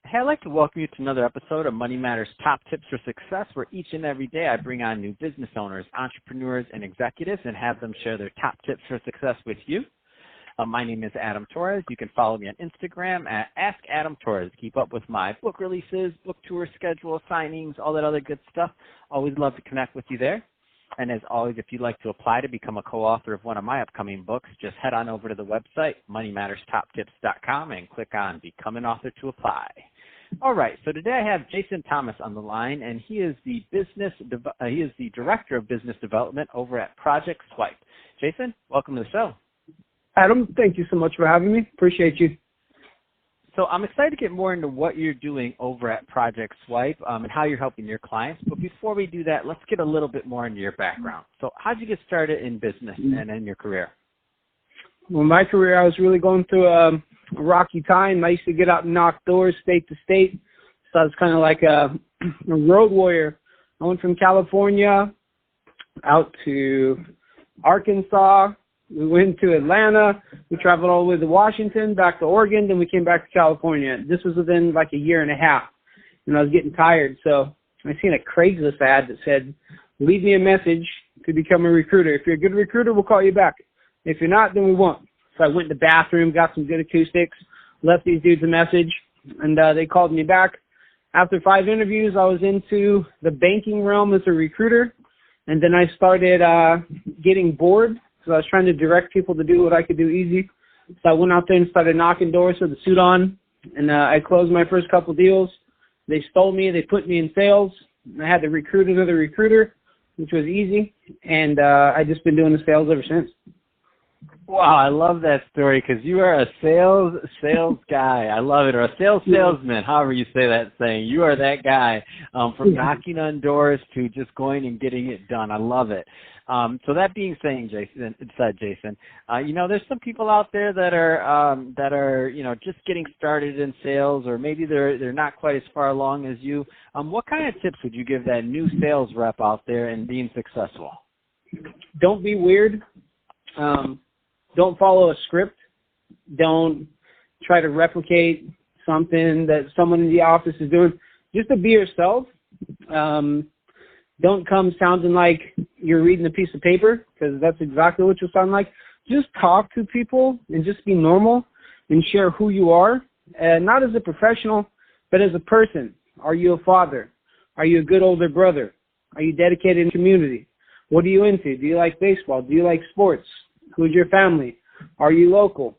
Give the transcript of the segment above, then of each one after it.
Hey, I'd like to welcome you to another episode of Money Matters Top Tips for Success, where each and every day I bring on new business owners, entrepreneurs, and executives and have them share their top tips for success with you. My name is Adam Torres. You can follow me on Instagram at AskAdamTorres. Keep up with my book releases, book tour schedule, signings, all that other good stuff. Always love to connect with you there. And as always, if you'd like to apply to become a co-author of one of my upcoming books, just head on over to the website, moneymatterstoptips.com, and click on Become an Author to apply. All right, so today I have Jason Thomas on the line, and he is the Director of Business Development over at Project Swipe. Jason, welcome to the show. Adam, thank you so much for having me. Appreciate you. So I'm excited to get more into what you're doing over at Project Swipe and how you're helping your clients. But before we do that, let's get a little bit more into your background. So how'd you get started in business and in your career? Well, my career, I was really going through a rocky time. I used to get out and knock doors state to state. So I was kind of like a road warrior. I went from California out to Arkansas. We went to Atlanta. We traveled all the way to Washington, back to Oregon, then we came back to California. This was within like a year and a half, and I was getting tired. So I seen a Craigslist ad that said, leave me a message to become a recruiter. If you're a good recruiter, we'll call you back. If you're not, then we won't. So I went in the bathroom, got some good acoustics, left these dudes a message, and they called me back. After 5 interviews, I was into the banking realm as a recruiter, and then I started getting bored. So I was trying to direct people to do what I could do easy. So I went out there and started knocking doors with a suit on, and I closed my first couple deals. They stole me. They put me in sales. I had to recruit another recruiter, which was easy, and I've just been doing the sales ever since. Wow, I love that story because you are a sales guy. I love it, or a salesman, however you say that saying. You are that guy from knocking on doors to just going and getting it done. I love it. So that being said, Jason, there's some people out there that are just getting started in sales, or maybe they're not quite as far along as you. What kind of tips would you give that new sales rep out there in being successful? Don't be weird. Don't follow a script. Don't try to replicate something that someone in the office is doing. Just to be yourself. Don't come sounding like you're reading a piece of paper, because that's exactly what you'll sound like. Just talk to people and just be normal and share who you are, and not as a professional, but as a person. Are you a father? Are you a good older brother? Are you dedicated in the community? What are you into? Do you like baseball? Do you like sports? Who's your family? Are you local?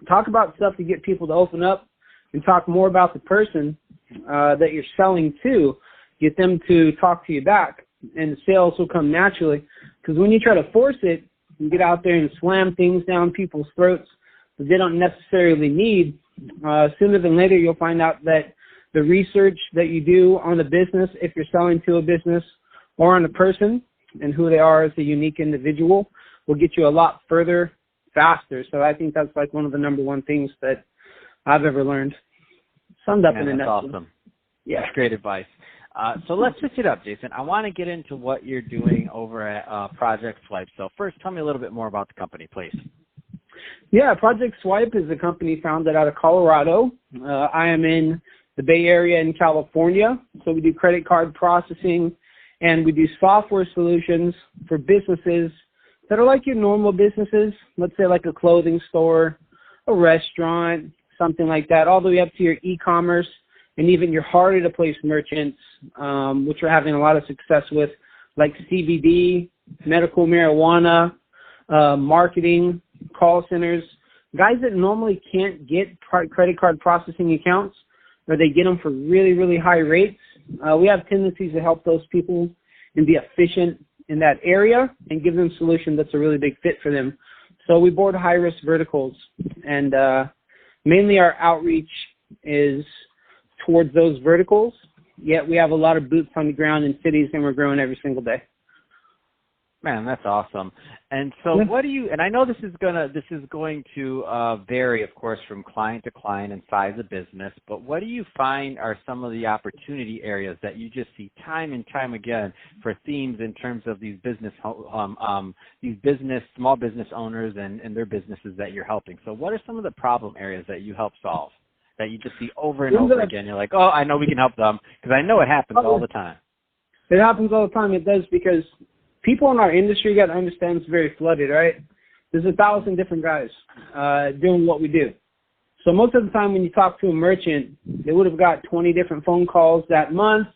Talk about stuff to get people to open up and talk more about the person that you're selling to. Get them to talk to you back, and the sales will come naturally. Because when you try to force it, you get out there and slam things down people's throats that they don't necessarily need. Sooner than later, you'll find out that the research that you do on the business, if you're selling to a business, or on a person and who they are as a unique individual, will get you a lot further faster. So I think that's like one of the number one things that I've ever learned. Summed up in a nutshell. That's awesome. Yeah. That's great advice. So let's switch it up, Jason. I want to get into what you're doing over at Project Swipe. So first, tell me a little bit more about the company, please. Yeah, Project Swipe is a company founded out of Colorado. I am in the Bay Area in California. So we do credit card processing, and we do software solutions for businesses that are like your normal businesses. Let's say like a clothing store, a restaurant, something like that, all the way up to your e-commerce, and even your harder-to-place merchants, which we're having a lot of success with, like CBD, medical marijuana, marketing, call centers, guys that normally can't get credit card processing accounts, or they get them for really, really high rates. We have tendencies to help those people and be efficient in that area and give them a solution that's a really big fit for them. So we board high-risk verticals, and mainly our outreach is towards those verticals, yet we have a lot of boots on the ground in cities, and we're growing every single day. Man, that's awesome. And so what do you, and I know this is going to vary, of course, from client to client and size of business, but what do you find are some of the opportunity areas that you just see time and time again for themes in terms of these small business owners and their businesses that you're helping? So what are some of the problem areas that you help solve that you just see over and over again? You're like, oh, I know we can help them, because I know it happens all the time. It happens all the time. It does, because people in our industry, you got to understand, it's very flooded, right? There's 1,000 different guys doing what we do. So most of the time when you talk to a merchant, they would have got 20 different phone calls that month.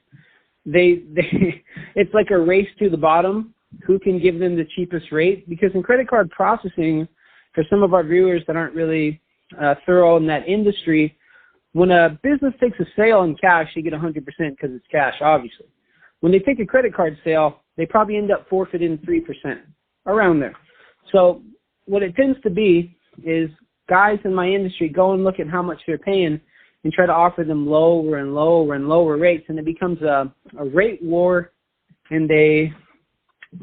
It's like a race to the bottom, who can give them the cheapest rate. Because in credit card processing, for some of our viewers that aren't really thorough in that industry, when a business takes a sale in cash, they get 100% because it's cash, obviously. When they take a credit card sale, they probably end up forfeiting 3%, around there. So what it tends to be is guys in my industry go and look at how much they're paying and try to offer them lower and lower and lower rates, and it becomes a rate war and a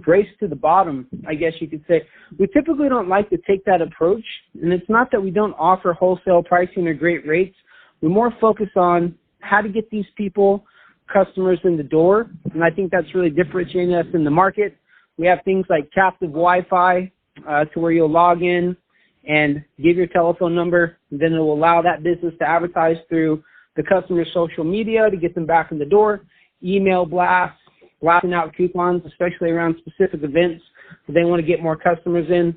race to the bottom, I guess you could say. We typically don't like to take that approach, and it's not that we don't offer wholesale pricing or great rates. We more focus on how to get these customers in the door, and I think that's really differentiating us in the market. We have things like captive Wi-Fi to where you'll log in and give your telephone number, and then it will allow that business to advertise through the customer's social media to get them back in the door, email blasts, blasting out coupons, especially around specific events if they want to get more customers in,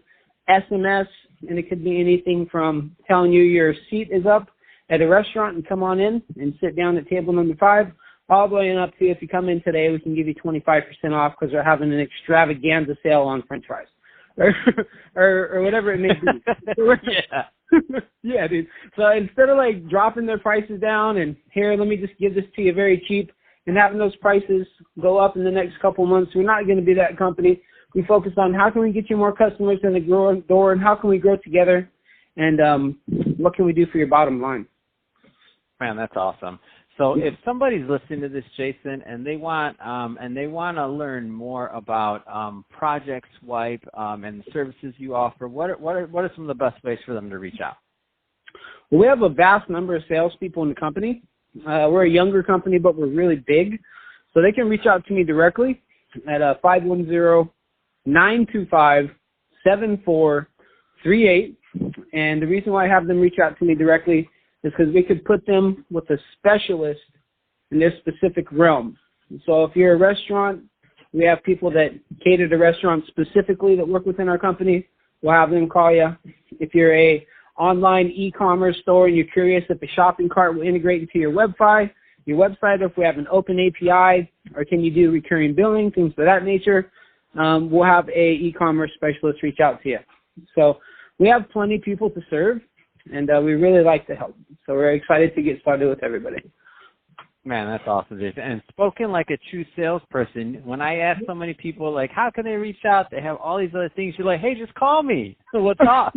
SMS, and it could be anything from telling you your seat is up at a restaurant and come on in and sit down at table number 5, all the way up to if you come in today, we can give you 25% off because we're having an extravaganza sale on French fries. or whatever it may be. Yeah. Yeah, dude. So instead of like dropping their prices down and here, let me just give this to you very cheap and having those prices go up in the next couple of months, we're not going to be that company. We focus on how can we get you more customers in the door and how can we grow together and what can we do for your bottom line. Man, that's awesome. So if somebody's listening to this, Jason, and they want to learn more about Project Swipe and the services you offer, what are some of the best ways for them to reach out? Well, we have a vast number of salespeople in the company. We're a younger company, but we're really big. So they can reach out to me directly at 510-925-7438. And the reason why I have them reach out to me directly is because we could put them with a specialist in their specific realm. So if you're a restaurant, we have people that cater to restaurants specifically that work within our company. We'll have them call you. If you're a online e-commerce store and you're curious if the shopping cart will integrate into your website, if we have an open API, or can you do recurring billing, things of that nature, we'll have a e-commerce specialist reach out to you. So we have plenty of people to serve, and we really like to help. So we're excited to get started with everybody. Man, that's awesome, Jason. And spoken like a true salesperson, when I ask so many people, like, how can they reach out? They have all these other things. You're like, hey, just call me. What's up?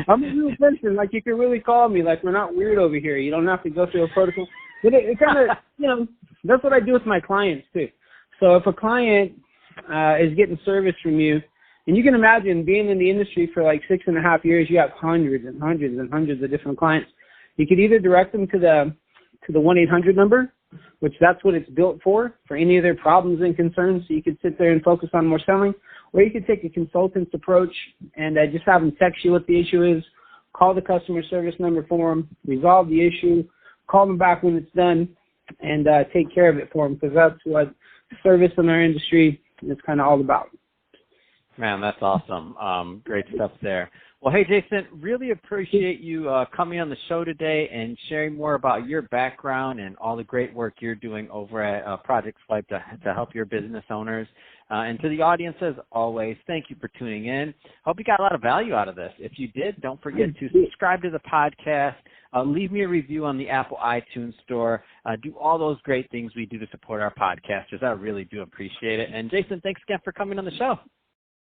I'm a real person. Like, you can really call me. Like, we're not weird over here. You don't have to go through a protocol. But it kind of, that's what I do with my clients, too. So if a client is getting service from you, and you can imagine being in the industry for like 6.5 years, you have hundreds and hundreds and hundreds of different clients. You could either direct them to the 1-800 number, which that's what it's built for any of their problems and concerns. So you could sit there and focus on more selling, or you could take a consultant's approach and just have them text you what the issue is, call the customer service number for them, resolve the issue, call them back when it's done, and take care of it for them, because that's what service in our industry is kind of all about. Man, that's awesome. Great stuff there. Well, hey, Jason, really appreciate you coming on the show today and sharing more about your background and all the great work you're doing over at Project Swipe to help your business owners. And to the audience, as always, thank you for tuning in. Hope you got a lot of value out of this. If you did, don't forget to subscribe to the podcast. Leave me a review on the Apple iTunes store. Do all those great things we do to support our podcasters. I really do appreciate it. And, Jason, thanks again for coming on the show.